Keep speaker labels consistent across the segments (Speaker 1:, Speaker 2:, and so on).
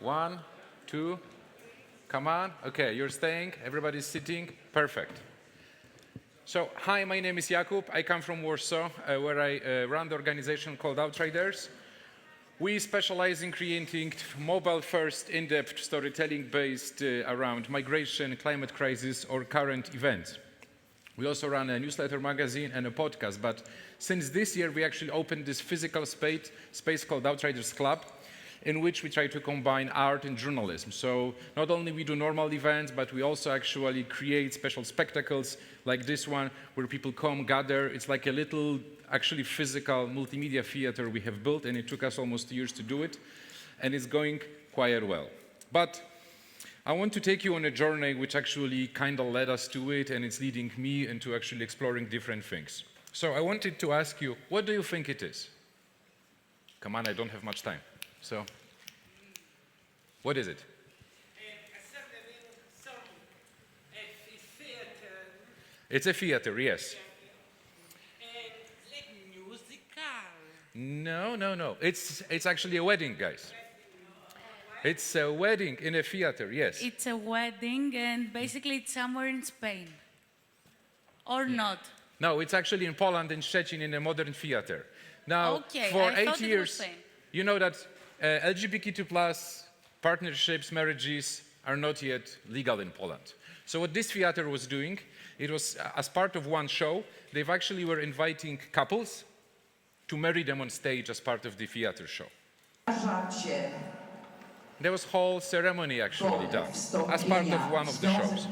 Speaker 1: 1, 2, come on. Okay, you're staying, everybody's sitting, perfect. So, hi, my name is Jakub. I come from Warsaw, where I run the organization called Outriders. We specialize in creating mobile-first, in-depth storytelling based around migration, climate crisis, or current events. We also run a newsletter magazine and a podcast, but since this year, we actually opened this physical space called Outriders Club, in which we try to combine art and journalism. So not only we do normal events, but we also actually create special spectacles like this one, where people come, gather. It's like a little, actually physical multimedia theater we have built, and it took us almost 2 years to do it, and it's going quite well. But I want to take you on a journey which actually kind of led us to it, and it's leading me into actually exploring different things. So I wanted to ask you, what do you think it is? Come on, I don't have much time. So, what is it? It's a theater, yes. No. It's actually a wedding, guys. It's a wedding in a theater, yes.
Speaker 2: It's a wedding, and basically it's somewhere in Spain. Or not?
Speaker 1: No, it's actually in Poland, in Szczecin, in a modern theater. Now,
Speaker 2: okay,
Speaker 1: for
Speaker 2: I
Speaker 1: 8 years, you know that LGBTQ+ partnerships, marriages are not yet legal in Poland. So what this theater was doing, it was as part of one show, they actually were inviting couples to marry them on stage as part of the theater show. There was a whole ceremony actually done as part of one of the shows.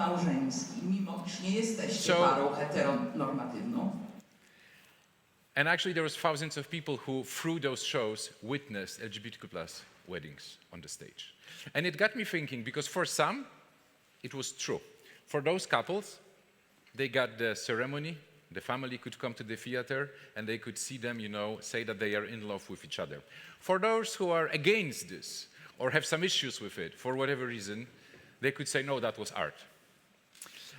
Speaker 1: And actually there was thousands of people who, through those shows, witnessed LGBTQ+ weddings on the stage. And it got me thinking, because for some, it was true. For those couples, they got the ceremony, the family could come to the theater, and they could see them, say that they are in love with each other. For those who are against this, or have some issues with it, for whatever reason, they could say, no, that was art.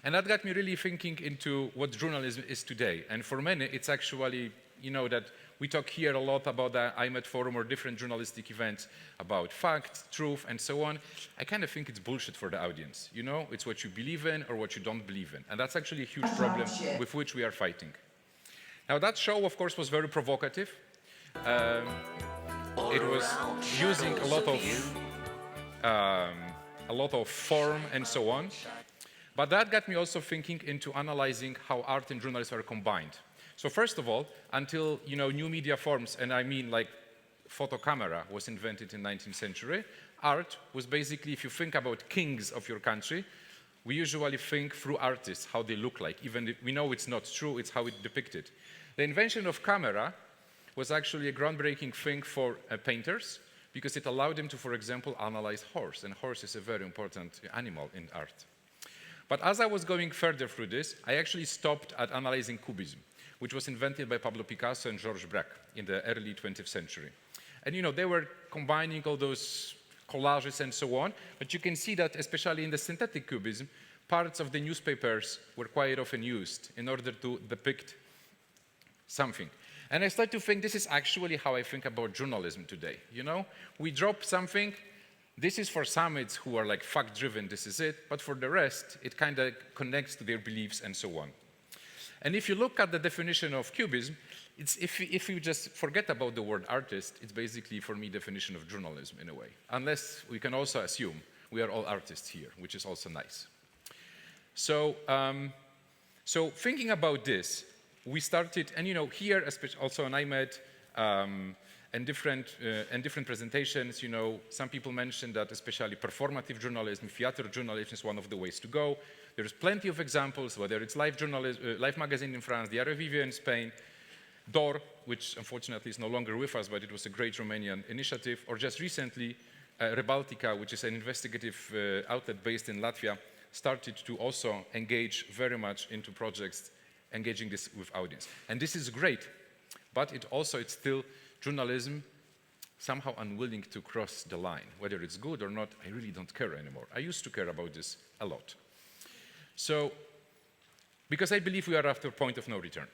Speaker 1: And that got me really thinking into what journalism is today. And for many, it's actually, that we talk here a lot about the IMET Forum or different journalistic events about facts, truth, and so on. I kind of think it's bullshit for the audience. It's what you believe in or what you don't believe in. And that's actually a huge problem with which we are fighting. Now, that show, of course, was very provocative. It was using a lot of form and so on. But that got me also thinking into analyzing how art and journalism are combined. So first of all, until new media forms, and I mean like photo camera was invented in the 19th century, art was basically, if you think about kings of your country, we usually think through artists, how they look like. Even if we know it's not true, it's how it's depicted. The invention of camera was actually a groundbreaking thing for painters, because it allowed them to, for example, analyze horse, and horse is a very important animal in art. But as I was going further through this, I actually stopped at analyzing Cubism, which was invented by Pablo Picasso and Georges Braque in the early 20th century. And they were combining all those collages and so on, but you can see that especially in the synthetic Cubism, parts of the newspapers were quite often used in order to depict something. And I started to think this is actually how I think about journalism today. We drop something. This is for some, it's who are like fact-driven, this is it. But for the rest, it kind of connects to their beliefs and so on. And if you look at the definition of Cubism, it's if you just forget about the word artist, it's basically, for me, definition of journalism in a way. Unless we can also assume we are all artists here, which is also nice. So thinking about this, we started, and here, especially also on IMET, and different presentations, some people mentioned that especially performative journalism, theater journalism is one of the ways to go. There's plenty of examples, whether it's Live journalism, Live magazine in France, the Review in Spain, DOR, which unfortunately is no longer with us, but it was a great Romanian initiative, or just recently, Rebaltica, which is an investigative outlet based in Latvia, started to also engage very much into projects engaging this with audience. And this is great, but it's still journalism somehow unwilling to cross the line. Whether it's good or not, I really don't care anymore. I used to care about this a lot. So, because I believe we are after a point of no return,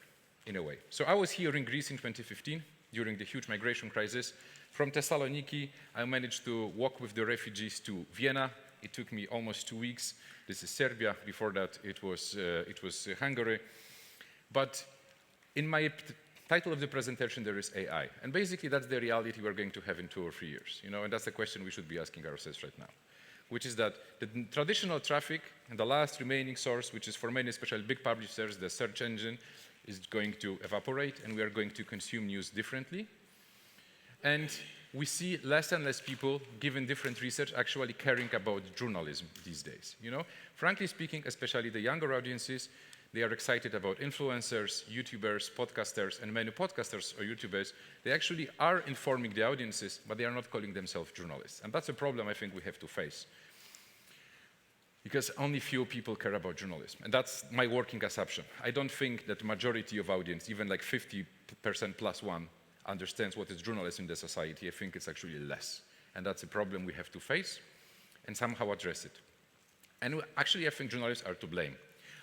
Speaker 1: in a way. So I was here in Greece in 2015, during the huge migration crisis. From Thessaloniki, I managed to walk with the refugees to Vienna. It took me almost 2 weeks. This is Serbia. Before that, it was Hungary. But in my title of the presentation, there is AI. And basically, that's the reality we're going to have in 2 or 3 years. And that's the question we should be asking ourselves right now, which is that the traditional traffic and the last remaining source, which is for many, especially big publishers, the search engine, is going to evaporate, and we are going to consume news differently. And we see less and less people, given different research, actually caring about journalism these days. Frankly speaking, especially the younger audiences, they are excited about influencers, YouTubers, podcasters, and many podcasters or YouTubers. They actually are informing the audiences, but they are not calling themselves journalists. And that's a problem I think we have to face, because only few people care about journalism. And that's my working assumption. I don't think that the majority of audience, even like 50% plus one, understands what is journalism in the society. I think it's actually less. And that's a problem we have to face and somehow address it. And actually, I think journalists are to blame.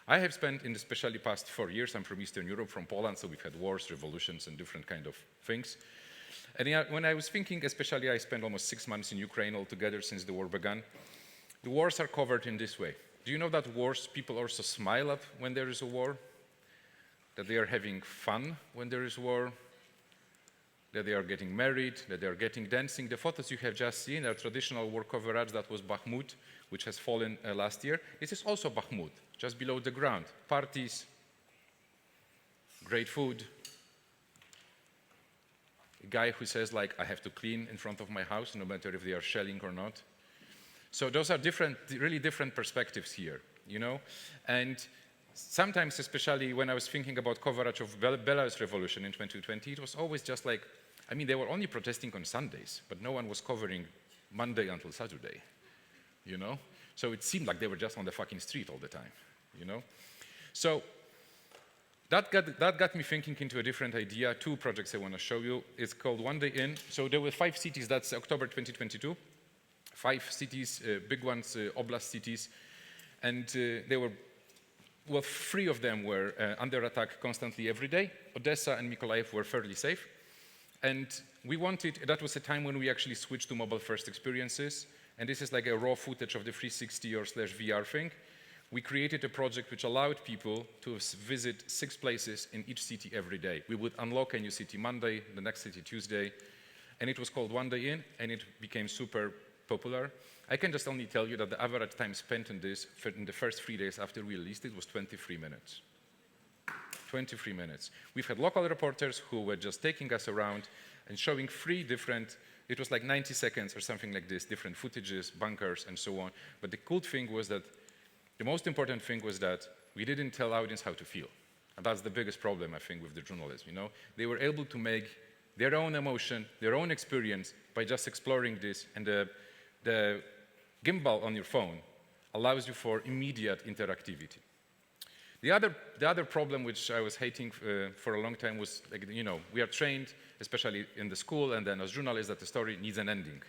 Speaker 1: I have spent, in especially past 4 years, I'm from Eastern Europe, from Poland, so we've had wars, revolutions, and different kind of things. And when I was thinking, especially I spent almost 6 months in Ukraine altogether since the war began, the wars are covered in this way. Do you know that wars, people also smile at when there is a war? That they are having fun when there is war? That they are getting married, that they are getting dancing. The photos you have just seen are traditional war coverage. That was Bakhmut, which has fallen last year. This is also Bakhmut, just below the ground. Parties, great food. A guy who says, like, I have to clean in front of my house, no matter if they are shelling or not. So those are different, really different perspectives here, And sometimes, especially when I was thinking about coverage of Belarus revolution in 2020, it was always just like, they were only protesting on Sundays, but no one was covering Monday until Saturday, So it seemed like they were just on the fucking street all the time, So that got me thinking into a different idea. 2 projects I want to show you. It's called One Day In. So there were 5 cities, that's October 2022. 5 cities, big ones, oblast cities. And they were, 3 of them were under attack constantly every day. Odessa and Mykolaiv were fairly safe. And that was a time when we actually switched to mobile-first experiences. And this is like a raw footage of the 360 or /VR thing. We created a project which allowed people to visit 6 places in each city every day. We would unlock a new city Monday, the next city Tuesday. And it was called One Day In, and it became super popular. I can just only tell you that the average time spent in this in the first 3 days after we released it was 23 minutes. 23 minutes. We've had local reporters who were just taking us around and showing 3 different, it was like 90 seconds or something like this, different footages, bunkers, and so on. But the cool thing was that, the most important thing was that we didn't tell audience how to feel. And that's the biggest problem, I think, with the journalism, They were able to make their own emotion, their own experience by just exploring this, and the gimbal on your phone allows you for immediate interactivity. The other problem which I was hating for a long time was, like, we are trained, especially in the school and then as journalists, that the story needs an ending.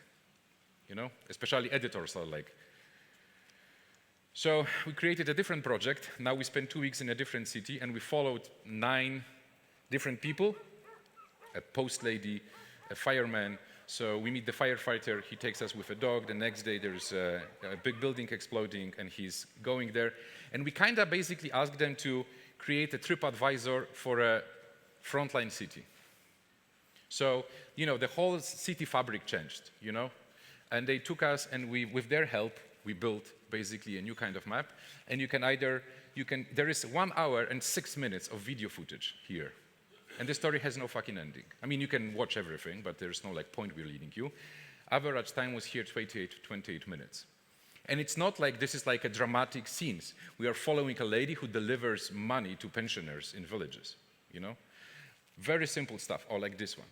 Speaker 1: Especially editors are like. So we created a different project. Now we spent 2 weeks in a different city, and we followed 9 different people, a post lady, a fireman. So we meet the firefighter, he takes us with a dog. The next day there's a big building exploding, and he's going there. And we kind of basically asked them to create a TripAdvisor for a frontline city. So, the whole city fabric changed, And they took us, and with their help, we built basically a new kind of map. And there is 1 hour and 6 minutes of video footage here. And the story has no fucking ending. You can watch everything, but there's no point we're leading you. Average time was here 28 minutes. And it's not like this is like a dramatic scenes. We are following a lady who delivers money to pensioners in villages, Very simple stuff, or like this one.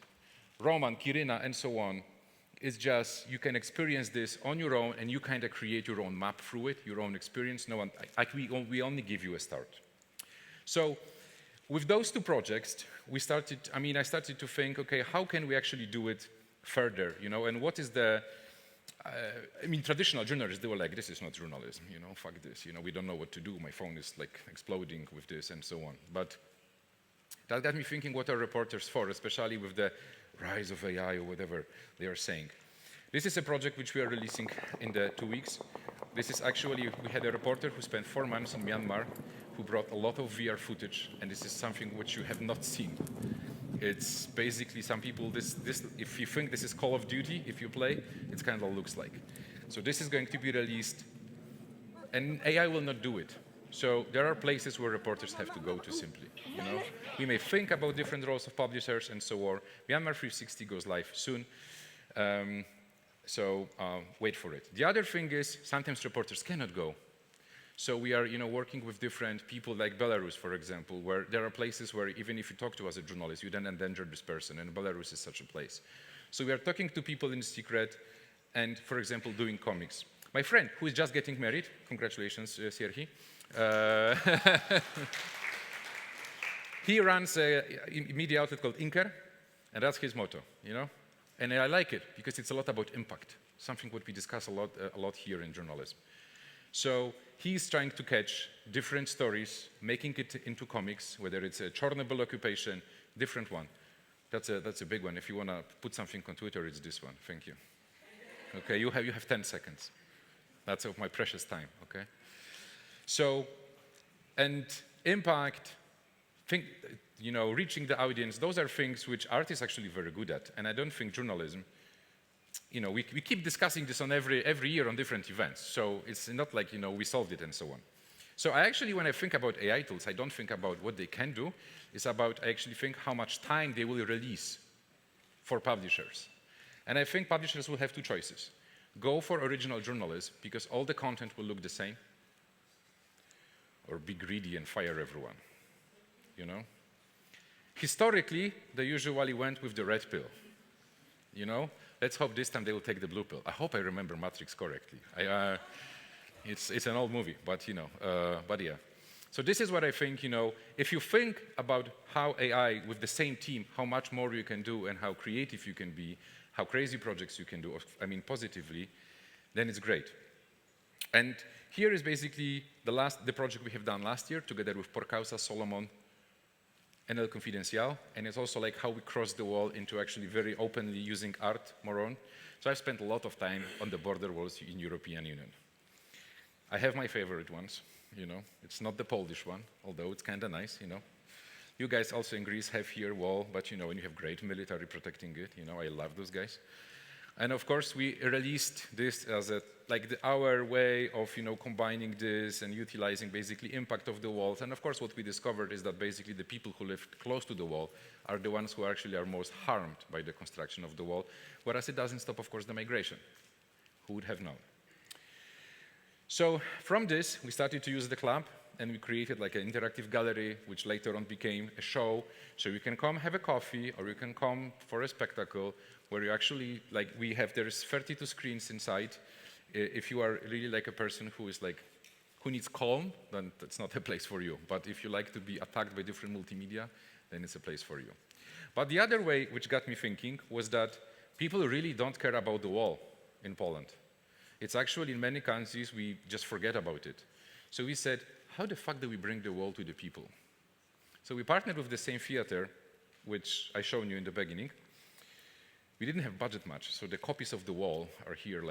Speaker 1: Roman, Kirina, and so on. It's just, you can experience this on your own, and you kind of create your own map through it, your own experience. No one, we only give you a start. So, with those 2 projects, I started to think, okay, how can we actually do it further, and what is the, traditional journalists, they were like, this is not journalism, fuck this, we don't know what to do, my phone is like exploding with this and so on. But That got me thinking, what are reporters for, especially with the rise of AI or whatever they are saying. This is a project which we are releasing in the 2 weeks. This is actually, we had a reporter who spent 4 months in Myanmar, who brought a lot of VR footage, and this is something which you have not seen. It's basically some people, if you think this is Call of Duty, if you play, it's kind of looks like. So this is going to be released, and AI will not do it. So there are places where reporters have to go to simply, you know. We may think about different roles of publishers and so on. Myanmar 360 goes live soon, so wait for it. The other thing is sometimes reporters cannot go. So we are, working with different people like Belarus, for example, where there are places where even if you talk to us as a journalist, you then endanger this person, and Belarus is such a place. So we are talking to people in secret and, for example, doing comics. My friend, who is just getting married, congratulations, Serhi, he runs a media outlet called Inker, and that's his motto, And I like it because it's a lot about impact, something what we discuss a lot here in journalism. So he's trying to catch different stories, making it into comics, whether it's a Chernobyl occupation, different one. That's a big one. If you want to put something on Twitter, it's this one. Thank you. Okay, you have 10 seconds. That's of my precious time, okay? So, and impact, reaching the audience, those are things which art is actually very good at. And I don't think journalism, we keep discussing this on every year on different events. So it's not like, we solved it and so on. So I actually, when I think about AI tools, I don't think about what they can do. It's about, I actually think how much time they will release for publishers. And I think publishers will have 2 choices. Go for original journalism, because all the content will look the same, or be greedy and fire everyone, Historically, they usually went with the red pill, Let's hope this time they will take the blue pill. I hope I remember Matrix correctly. It's an old movie, but yeah. So this is what I think, if you think about how AI, with the same team, how much more you can do and how creative you can be, how crazy projects you can do, positively, then it's great. And here is basically the project we have done last year together with Porcausa, Solomon, and El Confidencial, and it's also like how we cross the wall into actually very openly using art more on. So I've spent a lot of time on the border walls in European Union. I have my favorite ones, It's not the Polish one, although it's kind of nice, You guys also in Greece have here wall, but when you have great military protecting it, I love those guys. And of course, we released this as our way of, combining this and utilizing basically impact of the walls. And of course, what we discovered is that basically the people who live close to the wall are the ones who actually are most harmed by the construction of the wall, whereas it doesn't stop, of course, the migration. Who would have known? So from this, we started to use the club, and we created like an interactive gallery, which later on became a show. So you can come have a coffee, or you can come for a spectacle, where you actually, there's 32 screens inside. If you are really like a person who needs calm, then that's not a place for you. But if you like to be attacked by different multimedia, then it's a place for you. But the other way, which got me thinking, was that people really don't care about the wall in Poland. It's actually, in many countries, we just forget about it. So we said, how the fuck do we bring the wall to the people? So we partnered with the same theater, which I showed you in the beginning. We didn't have budget much, so the copies of the wall are here,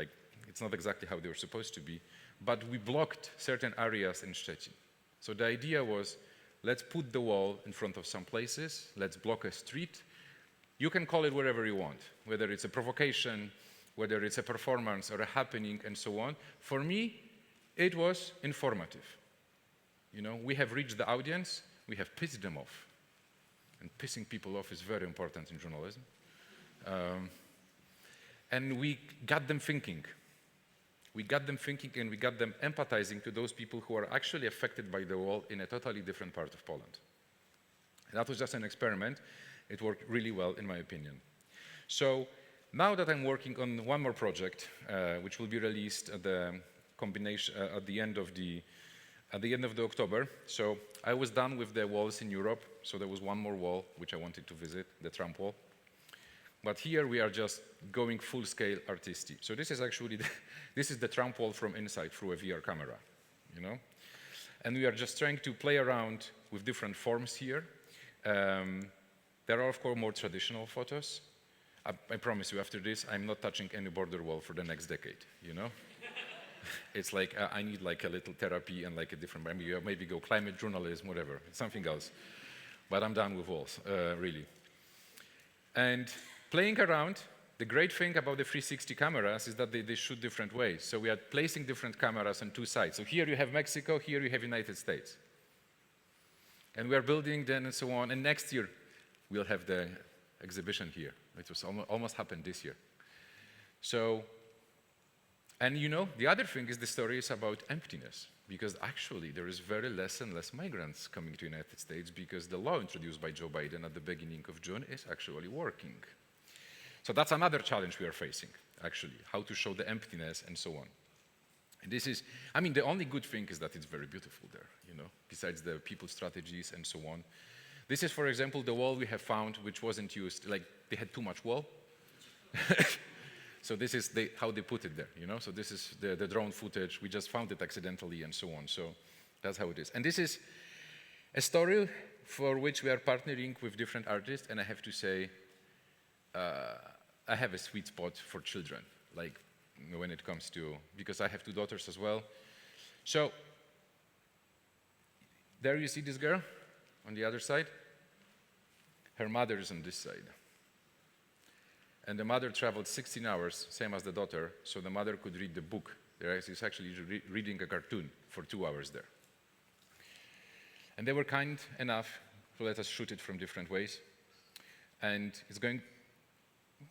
Speaker 1: it's not exactly how they were supposed to be, but we blocked certain areas in Szczecin. So the idea was, let's put the wall in front of some places, let's block a street. You can call it whatever you want, whether it's a provocation, whether it's a performance or a happening and so on. For me, it was informative. We have reached the audience, we have pissed them off. And pissing people off is very important in journalism. And we got them thinking. We got them thinking, and we got them empathizing to those people who are actually affected by the wall in a totally different part of Poland. That was just an experiment. It worked really well, in my opinion. So now that I'm working on one more project, which will be released at the end of the October. So I was done with the walls in Europe. So there was one more wall which I wanted to visit, the Trump wall. But here we are just going full-scale artistic. So this is actually this is the Trump wall from inside through a VR camera, And we are just trying to play around with different forms here. There are, of course, more traditional photos. I promise you, after this, I'm not touching any border wall for the next decade, you know? It's like, I need like a little therapy and like a different, maybe go climate journalism, whatever, something else. But I'm done with walls, really. And playing around, the great thing about the 360 cameras is that they shoot different ways. So we are placing different cameras on two sides. So here you have Mexico, here you have United States. And we are building then and so on. And next year, we'll have the exhibition here. It was almost happened this year. So, and you know, the other thing is the story is about emptiness. Because actually, there is very less and less migrants coming to the United States because the law introduced by Joe Biden at the beginning of June is actually working. So that's another challenge we are facing, actually, how to show the emptiness and so on. And this is, I mean, the only good thing is that it's very beautiful there, you know, besides the people strategies and so on. This is, for example, the wall we have found which wasn't used, like they had too much wall. So this is how they put it there, you know? So this is the drone footage. We just found it accidentally and so on. So that's how it is. And this is a story for which we are partnering with different artists. And I have to say, I have a sweet spot for children, like when it comes to, because I have two daughters as well. So there you see this girl on the other side. Her mother is on this side. And the mother traveled 16 hours, same as the daughter, so the mother could read the book. She's actually reading a cartoon for 2 hours there. And they were kind enough to let us shoot it from different ways. And it's going,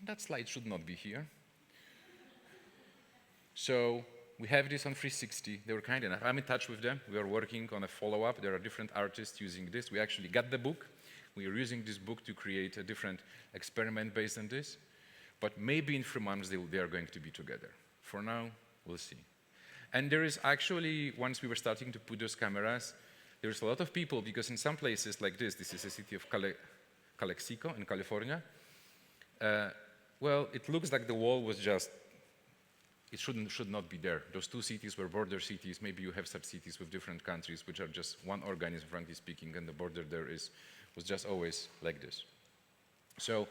Speaker 1: that slide should not be here. So we have this on 360. They were kind enough. I'm in touch with them. We are working on a follow-up. There are different artists using this. We actually got the book. We are using this book to create a different experiment based on this. But maybe in 3 months they are going to be together. For now, we'll see. And there is actually, once we were starting to put those cameras, there's a lot of people, because in some places like this is the city of Calexico in California. Well, it looks like the wall was just, it should not be there. Those two cities were border cities. Maybe you have such cities with different countries, which are just one organism, frankly speaking, and the border there was just always like this. So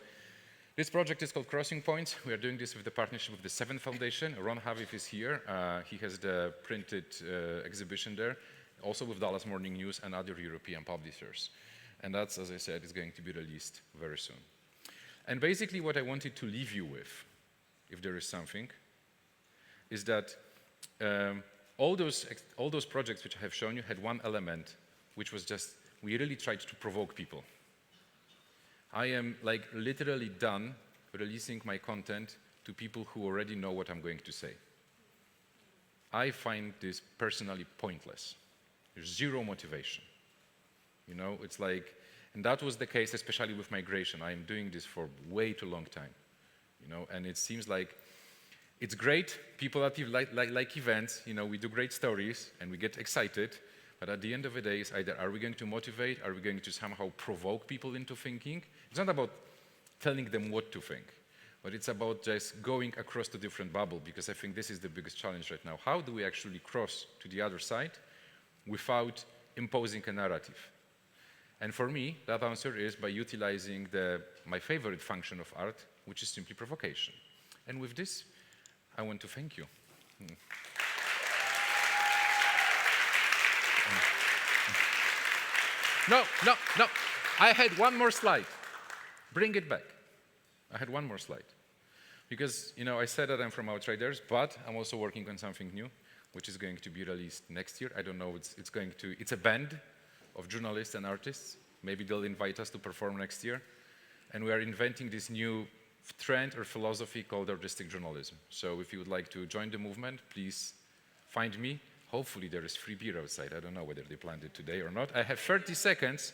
Speaker 1: this project is called Crossing Points. We are doing this with the partnership with the Seven Foundation. Ron Havif is here. He has the printed exhibition there, also with Dallas Morning News and other European publishers. And that's, as I said, is going to be released very soon. And basically what I wanted to leave you with, if there is something, is that all those projects which I have shown you had one element, which was just, we really tried to provoke people. I am like literally done releasing my content to people who already know what I'm going to say. I find this personally pointless. There's zero motivation. You know, it's like, and that was the case especially with migration. I am doing this for way too long time. You know, and it seems like it's great. People that like events, you know, we do great stories and we get excited. But at the end of the day, it's either are we going to motivate, are we going to somehow provoke people into thinking? It's not about telling them what to think, but it's about just going across the different bubble, because I think this is the biggest challenge right now. How do we actually cross to the other side without imposing a narrative? And for me, that answer is by utilizing my favorite function of art, which is simply provocation. And with this, I want to thank you. No. I had one more slide. Bring it back. I had one more slide. Because, you know, I said that I'm from Outriders, but I'm also working on something new, which is going to be released next year. I don't know, it's a band of journalists and artists. Maybe they'll invite us to perform next year. And we are inventing this new trend or philosophy called artistic journalism. So if you would like to join the movement, please find me. Hopefully there is free beer outside. I don't know whether they planned it today or not. I have 30 seconds.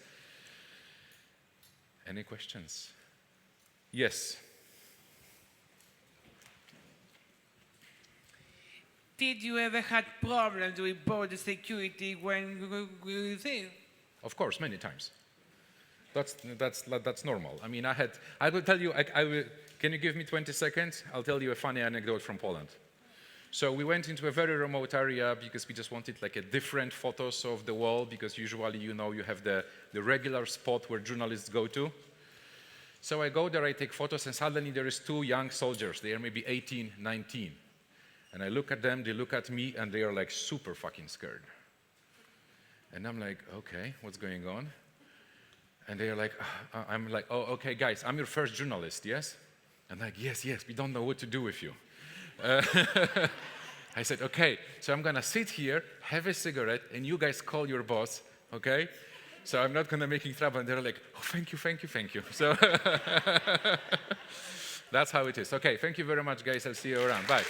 Speaker 1: Any questions? Yes.
Speaker 3: Did you ever have problems with border security when you there?
Speaker 1: Of course, many times. That's normal. I mean, I will tell you, can you give me 20 seconds? I'll tell you a funny anecdote from Poland. So we went into a very remote area because we just wanted like a different photos of the wall, because usually, you know, you have the regular spot where journalists go to. So I go there, I take photos, and suddenly there is two young soldiers. They are maybe 18, 19. And I look at them, they look at me, and they are like super fucking scared. And I'm like, okay, what's going on? And they are like, I'm like, oh, okay, guys, I'm your first journalist, yes? And like, yes, we don't know what to do with you. I said, okay, so I'm gonna sit here, have a cigarette, and you guys call your boss, okay? So I'm not gonna making trouble. And they're like, oh, thank you. So that's how it is. Okay, thank you very much, guys. I'll see you around. Bye.